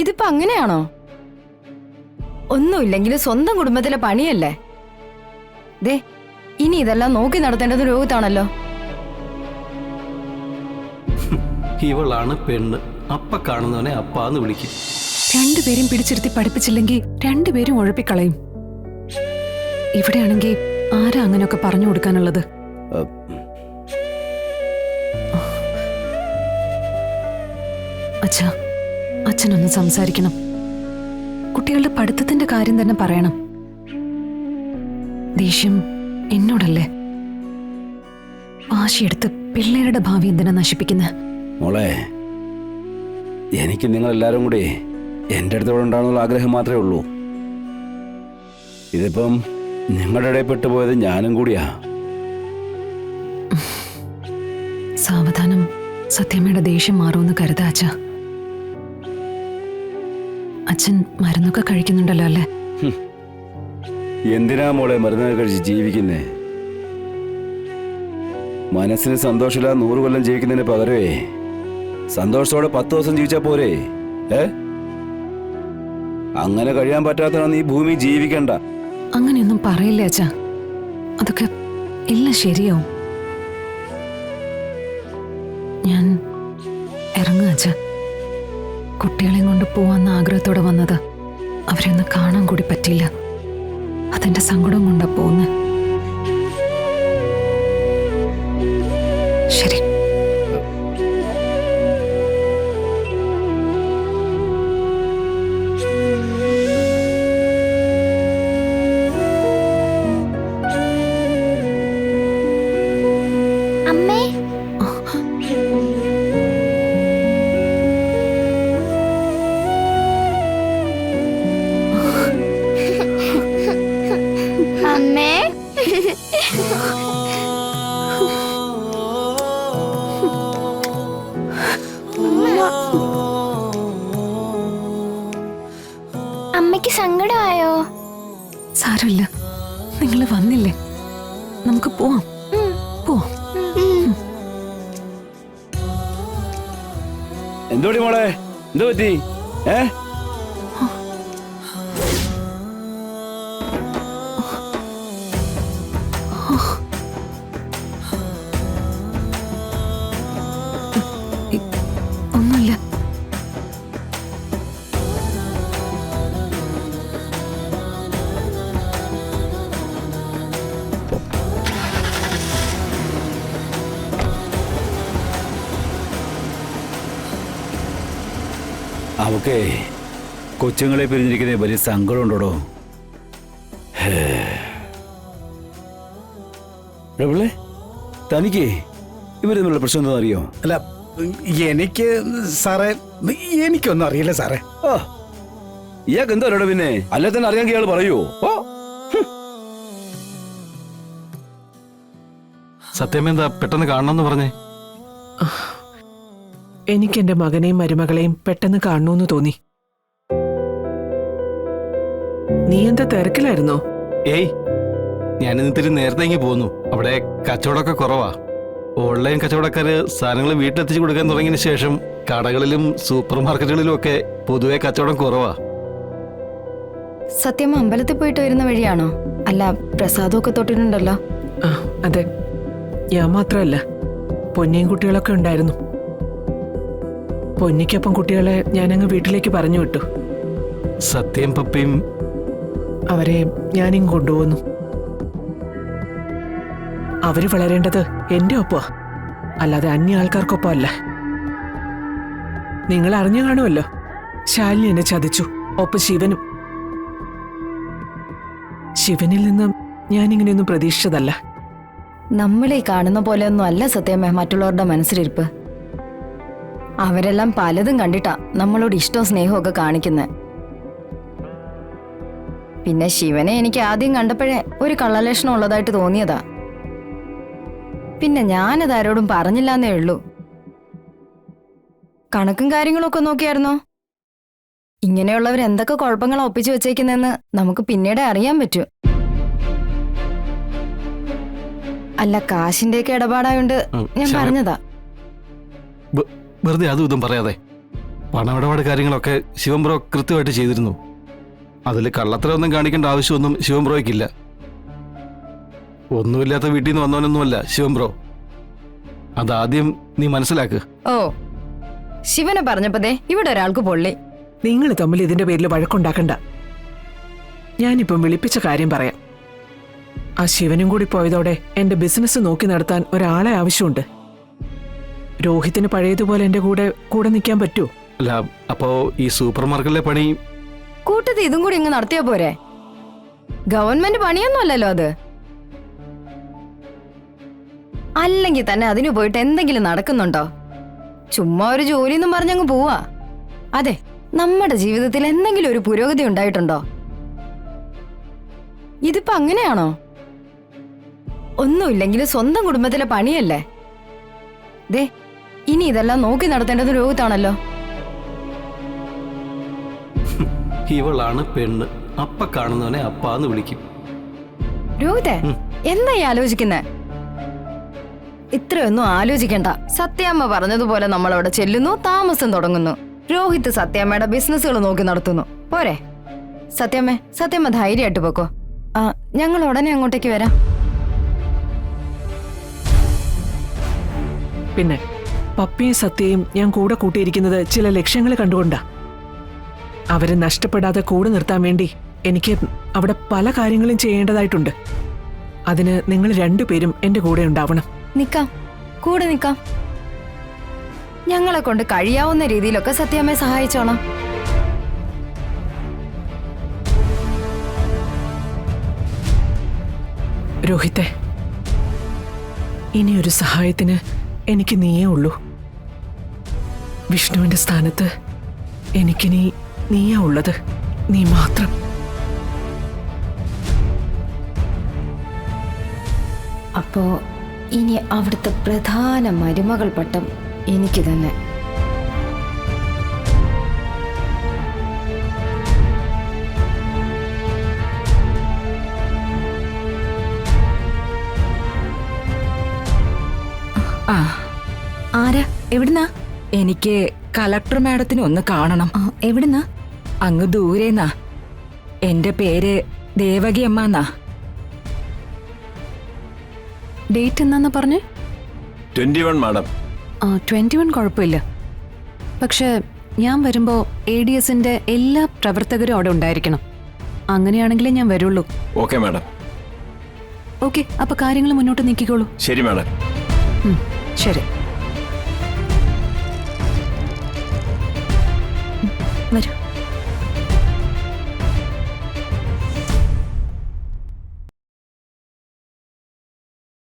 ഇതിപ്പോ അങ്ങനെയാണോ? ഒന്നുമില്ലെങ്കിലും സ്വന്തം കുടുംബത്തിലെ പണിയല്ലേ. ദേ, ഇനി ഇതെല്ലാം നോക്കി നടത്തേണ്ടത് രോഹിത്താണല്ലോ. ഇവളാണ് പെണ്ണ്. അപ്പ കാണുന്നവനെ അപ്പാന്ന് വിളിക്കും. രണ്ടുപേരും പിടിച്ചിരുത്തി പഠിപ്പിച്ചില്ലെങ്കിൽ രണ്ടുപേരും ഉഴപ്പിക്കളയും. ഇവിടെയാണെങ്കിൽ ആരാ അങ്ങനെയൊക്കെ പറഞ്ഞു കൊടുക്കാനുള്ളത്? അച്ഛാ, അച്ഛനൊന്ന് സംസാരിക്കണം. കുട്ടികളുടെ പഠിത്തത്തിന്റെ കാര്യം തന്നെ പറയണം. ദേഷ്യം എന്നോടല്ലേ? വാശിയെടുത്ത് പിള്ളേരുടെ ഭാവി എന്തിനാ നശിപ്പിക്കുന്നത്? മോളെ, എനിക്ക് നിങ്ങളെല്ലാവരും കൂടി എൻ്റെ അടുത്ത് ഇവിടെ ഉണ്ടാകുന്നുള്ള ആഗ്രഹം മാത്രമേ ഉള്ളൂ. ഇതിപ്പം നിങ്ങളുടെ ഇടയിൽ പെട്ടുപോയത് ഞാനും കൂടിയാ. സാവധാനം സത്യമ്മയുടെ ദേഷ്യം മാറുമെന്ന് കരുതാ അച്ഛാ. അച്ഛൻ മരുന്നൊക്കെ കഴിക്കുന്നുണ്ടല്ലോ അല്ലേ? എന്തിനാ മോളെ മരുന്നൊക്കെ കഴിച്ച് ജീവിക്കുന്നേ? മനസ്സിന് സന്തോഷമില്ലാതെ 100 കൊല്ലം ജീവിക്കുന്നതിന് പകരമേ സന്തോഷത്തോടെ 10 ദിവസം ജീവിച്ചാ പോരെ? അങ്ങനെ കഴിയാൻ പറ്റാത്തതാണ് ഈ ഭൂമി ജീവിക്കണ്ട. അങ്ങനെയൊന്നും പറയില്ലേ അച്ഛാ. അതൊക്കെ എല്ലാം ശരിയാവും. ഞാൻ ഇറങ്ങുക അച്ഛാ. കുട്ടികളെയും കൊണ്ട് പോവാന്ന ആഗ്രഹത്തോടെ വന്നത് അവരെ ഒന്ന് കാണാൻ കൂടി പറ്റില്ല. അതെന്റെ സങ്കടം കൊണ്ടാ പോകുന്നത്. ശരി. അമ്മേ, അമ്മേ. അമ്മയ്ക്ക് സങ്കടമായോ? സാരമില്ല, നിങ്ങൾ വന്നില്ലേ, നമുക്ക് പോവാം. പോവാം. എന്തോടി മോളെ, എന്തോ പറ്റി? ഒന്നുമില്ല. അവക്കേ കൊച്ചുങ്ങളെ പിരിഞ്ഞിരിക്കുന്ന വലിയ സങ്കടം ഉണ്ടോടോ? പിള്ളേ, തനിക്ക് ഇവർ തമ്മിലുള്ള പ്രശ്നം എന്താ അറിയോ? അല്ല, എനിക്ക് സാറേ, എനിക്കൊന്നും അറിയില്ല സാറേ. ഇയാൾക്ക് എന്താ അറിയടോ? പിന്നെ അല്ലെ തന്നെ അറിയാമെങ്കിൽ ഇയാൾ പറയൂ. സത്യം എന്താ പെട്ടെന്ന് കാണണമെന്ന് പറഞ്ഞേ? എനിക്ക് എന്റെ മകനെയും മരുമകളെയും പെട്ടെന്ന് കാണണമെന്ന് തോന്നി. നീ എന്താ തിരക്കിലായിരുന്നോ? ഏയ്, ഞാനിന്ന് ഇത്തിരി നേരത്തെ ഇങ്ങി പോന്നു. അവിടെ കച്ചവടമൊക്കെ കുറവാ. ഓൺലൈൻ കച്ചവടക്കാര് സാധനങ്ങൾ വീട്ടിലെത്തിച്ചു കൊടുക്കാൻ തുടങ്ങിയതിന് ശേഷം കടകളിലും സൂപ്പർ മാർക്കറ്റുകളിലും ഒക്കെ പൊതുവെ കച്ചവടം കുറവാ. സത്യമ്മ അമ്പലത്തിൽ പോയിട്ട് വരുന്ന വഴിയാണോ? അല്ല, പ്രസാദമൊക്കെ തൊട്ടിട്ടുണ്ടല്ലോ. ആ, അതെ. ഞാൻ മാത്രമല്ല, പൊന്നിയും കുട്ടികളൊക്കെ ഉണ്ടായിരുന്നു. പൊന്നിക്കൊപ്പം കുട്ടികളെ ഞാനങ്ങ് വീട്ടിലേക്ക് പറഞ്ഞു വിട്ടു. സത്യം പപ്പയും അവരെ ഞാനിങ്ങ് കൊണ്ടുപോകുന്നു. അവര് വളരേണ്ടത് എന്റെ ഒപ്പമാ, അല്ലാതെ അന്യ ആൾക്കാർക്കൊപ്പം അല്ല. നിങ്ങൾ അറിഞ്ഞു കാണുമല്ലോ, ശാലിനി എന്നെ ചതിച്ചു. ഒപ്പം ശിവനും. ശിവനിൽ നിന്നും ഞാനിങ്ങനെയൊന്നും പ്രതീക്ഷിച്ചതല്ല. നമ്മളീ കാണുന്ന പോലെയൊന്നും അല്ല സത്യമേ മറ്റുള്ളവരുടെ മനസ്സിലിരിപ്പ്. അവരെല്ലാം പലതും കണ്ടിട്ടാ നമ്മളോട് ഇഷ്ടവും സ്നേഹവും ഒക്കെ കാണിക്കുന്നത്. പിന്നെ ശിവനെ എനിക്ക് ആദ്യം കണ്ടപ്പോഴേ ഒരു കള്ളലക്ഷണം ഉള്ളതായിട്ട് തോന്നിയതാ. പിന്നെ ഞാനതാരോടും പറഞ്ഞില്ലെന്നേ ഉള്ളൂ. കണക്കും കാര്യങ്ങളൊക്കെ നോക്കിയായിരുന്നോ? ഇങ്ങനെയുള്ളവർ എന്തൊക്കെ കുഴപ്പങ്ങളാ ഒപ്പിച്ചു വെച്ചേക്കുന്നെന്ന് നമുക്ക് പിന്നീട് അറിയാൻ പറ്റൂ. അല്ല, കാശിന്റെയൊക്കെ ഇടപാടായോണ്ട് ഞാൻ പറഞ്ഞതാ. വെറുതെ അതും ഇതും പറയാതെ പണമിടപാട് കാര്യങ്ങളൊക്കെ ശിവം ബ്രോ കൃത്യമായിട്ട് ചെയ്തിരുന്നു. അതിൽ കള്ളത്തരമൊന്നും കാണിക്കേണ്ട ആവശ്യമൊന്നും ശിവം ബ്രോയ്ക്കില്ല. ഒന്നുമില്ലാത്ത വീട്ടിൽ നിന്ന് വന്നവനൊന്നുമല്ല ശിവം ബ്രോ. അതാദ്യം നീ മനസ്സിലാക്ക്. ഓ, ശിവനെ പറഞ്ഞപ്പോ ഇവിടെ ഒരാൾക്ക് പൊള്ളി. നിങ്ങൾ തമ്മിൽ ഇതിന്റെ പേരിൽ വഴക്കുണ്ടാക്കണ്ട. ഞാനിപ്പം വിളിപ്പിച്ച കാര്യം പറയാം. ആ ശിവനും കൂടി പോയതോടെ എന്റെ ബിസിനസ് നോക്കി നടത്താൻ ഒരാളെ ആവശ്യമുണ്ട്. രോഹിത്തിന് പഴയതുപോലെ എന്റെ കൂടെ നിൽക്കാൻ പറ്റുമോ? അല്ല, അപ്പോ ഈ സൂപ്പർ മാർക്കറ്റിലെ പണി കൂട്ടത്തിൽ ഇതും കൂടി ഇങ്ങ് നടത്തിയാ പോരെ? ഗവൺമെന്റ് പണിയൊന്നും അല്ലല്ലോ അത്. അല്ലെങ്കിൽ തന്നെ അതിന് പോയിട്ട് എന്തെങ്കിലും നടക്കുന്നുണ്ടോ? ചുമ്മാ ഒരു ജോലി എന്നും പറഞ്ഞങ്ങ് പോവാ. അതെ, നമ്മുടെ ജീവിതത്തിൽ എന്തെങ്കിലും ഒരു പുരോഗതി ഉണ്ടായിട്ടുണ്ടോ? ഇതിപ്പോ അങ്ങനെയാണോ? ഒന്നുമില്ലെങ്കിലും സ്വന്തം കുടുംബത്തിലെ പണിയല്ലേ. ദേ, ഇനി ഇതെല്ലാം നോക്കി നടത്തേണ്ടത് രോഹിത്താണല്ലോ. ഇവളാണ് പെണ്ണ്. അപ്പ കാണുന്നവനെ അപ്പാന്ന് വിളിക്കും. രോഹിതേ, എന്തായി ആലോചിക്കുന്നേ? ഇത്രയൊന്നും ആലോചിക്കണ്ട. സത്യാമ്മ പറഞ്ഞതുപോലെ നമ്മൾ അവിടെ ചെല്ലുന്നു, താമസം തുടങ്ങുന്നു. രോഹിത് സത്യാമ്മയുടെ ബിസിനസ്സുകൾ നോക്കി നടത്തുന്നു. പോരെ? സത്യാമ്മ ധൈര്യമായിട്ട് പോക്കോ. ഞങ്ങൾ ഉടനെ അങ്ങോട്ടേക്ക് വരാം. പിന്നെ പപ്പിയും സത്യയും ഞാൻ കൂടെ കൂട്ടിയിരിക്കുന്നത് ചില ലക്ഷ്യങ്ങൾ കണ്ടുകൊണ്ടാ. അവരെ നഷ്ടപ്പെടാതെ കൂടെ നിർത്താൻ വേണ്ടി എനിക്ക് അവിടെ പല കാര്യങ്ങളും ചെയ്യേണ്ടതായിട്ടുണ്ട്. അതിന് നിങ്ങൾ രണ്ടുപേരും എന്റെ കൂടെ ഉണ്ടാവണം. കൂടെ നിക്കാം. ഞങ്ങളെ കൊണ്ട് കഴിയാവുന്ന രീതിയിലൊക്കെ സത്യാമ്മയെ സഹായിച്ചോളാം. രോഹിത്തെ, ഇനിയൊരു സഹായത്തിന് എനിക്ക് നീയേ ഉള്ളൂ. വിഷ്ണുവിന്റെ സ്ഥാനത്ത് എനിക്കിനി നീയാ ഉള്ളത്. നീ മാത്രം. അപ്പോ ഇനി അവിടുത്തെ പ്രധാന മരുമകൾ പട്ടം എനിക്ക് തന്നെ. ആരാ? എവിടുന്നാ? എനിക്ക് കളക്ടർ മാഡത്തിനെ ഒന്ന് കാണണം. എവിടുന്നാ? അങ്ങ് ദൂരേന്നാ. എന്റെ പേര് ദേവകി അമ്മന്നാ. ഡേറ്റ് എന്നാന്ന് പറഞ്ഞേ? 21 മാഡം. 21 കുഴപ്പമില്ല. പക്ഷെ ഞാൻ വരുമ്പോ ADSന്റെ എല്ലാ പ്രവർത്തകരും അവിടെ ഉണ്ടായിരിക്കണം. അങ്ങനെയാണെങ്കിലേ ഞാൻ വരുള്ളൂ. Okay madam. ഓക്കെ, അപ്പൊ കാര്യങ്ങൾ മുന്നോട്ട് നീക്കിക്കോളൂ. ശരി മാഡം. ശരി, വരൂ.